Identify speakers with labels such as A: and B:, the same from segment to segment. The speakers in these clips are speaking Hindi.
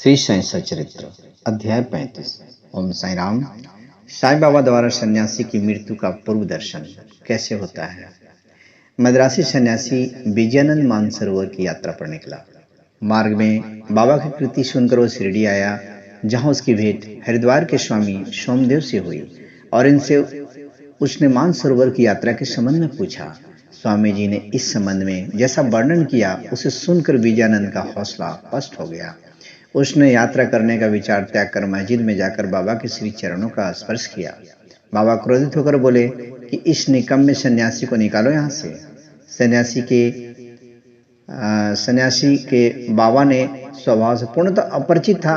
A: श्री साईं सचरित्र अध्याय 35। ओम साई राम। साईं बाबा द्वारा सन्यासी की मृत्यु का पूर्व दर्शन कैसे होता है। मद्रासी सन्यासी विजयानंद मानसरोवर की यात्रा पर निकला। मार्ग में बाबा की कृति सुनकर वो शिरडी आया, जहां उसकी भेंट हरिद्वार के स्वामी सोमदेव से हुई और इनसे उसने मानसरोवर की यात्रा के संबंध में पूछा। स्वामी जी ने इस संबंध में जैसा वर्णन किया उसे सुनकर विजयानंद का हौसला पस्त हो गया। उसने यात्रा करने का विचार त्याग कर मस्जिद में जाकर बाबा के श्री चरणों का स्पर्श किया। बाबा क्रोधित होकर बोले कि इस निकम्मे सन्यासी को निकालो यहाँ से। सन्यासी के बाबा ने स्वभाव से पूर्णतः अपरिचित था,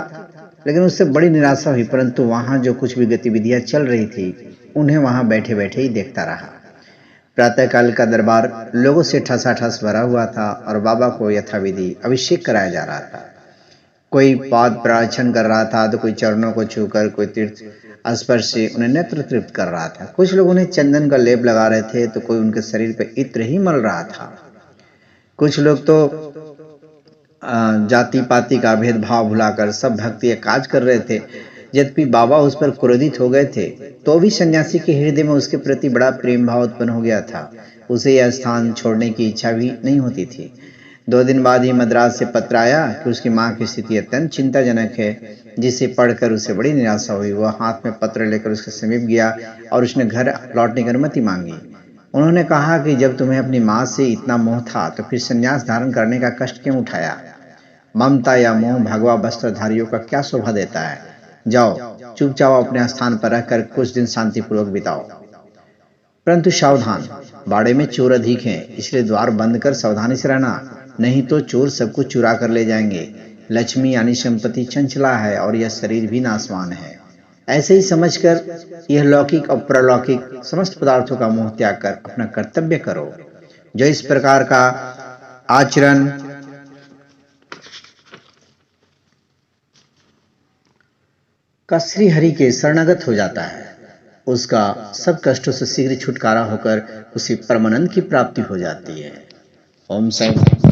A: लेकिन उससे बड़ी निराशा हुई, परंतु वहां जो कुछ भी गतिविधियां चल रही थी उन्हें वहां बैठे बैठे ही देखता रहा। प्रातःकाल का दरबार लोगों से ठसाठस भरा हुआ था और बाबा को यथाविधि अभिषेक कराया जा रहा था। कोई पाद प्रार्थना कर रहा था, तो कोई चरणों को छूकर, कोई तीर्थ स्पर्श से उन्हें नेत्र तृप्त कर रहा था। कुछ लोग उन्हें चंदन का लेप लगा रहे थे, तो कोई उनके शरीर पर इत्र ही मल रहा था। कुछ लोग तो जाति पाति का भेदभाव भुलाकर सब भक्ति का काज कर रहे थे। यद्यपि बाबा उस पर क्रोधित हो गए थे, तो भी सन्यासी के हृदय में उसके प्रति बड़ा प्रेम भाव उत्पन्न हो गया था। उसे यह स्थान छोड़ने की इच्छा भी नहीं होती थी। 2 दिन बाद ही मद्रास से पत्र आया कि उसकी मां की स्थिति अत्यंत चिंताजनक है, जिसे पढ़कर उसे बड़ी निराशा हुई। वह हाथ में पत्र लेकर उसके समीप गया और उसने घर लौटने की अनुमति मांगी। उन्होंने कहा कि जब तुम्हें अपनी मां से इतना मोह था, तो फिर संन्यास धारण करने का कष्ट क्यों उठाया। ममता या मोह भगवा वस्त्रधारियों का क्या शोभा देता है। जाओ, चुपचाप अपने स्थान पर रहकर कुछ दिन शांतिपूर्वक बिताओ। परंतु सावधान, बाड़े में चोर अधिक हैं, इसलिए द्वार बंद कर सावधानी से रहना, नहीं तो चोर सब कुछ चुरा कर ले जाएंगे। लक्ष्मी यानी संपत्ति चंचला है और यह शरीर भी नासवान है। ऐसे ही समझकर यह लौकिक और परलौकिक समस्त पदार्थों का मोह त्याग कर अपना कर्तव्य करो। जो इस प्रकार का आचरण का श्री हरि के शरणागत हो जाता है, उसका सब कष्टों से शीघ्र छुटकारा होकर उसे परमानंद की प्राप्ति हो जाती है। ओम साई।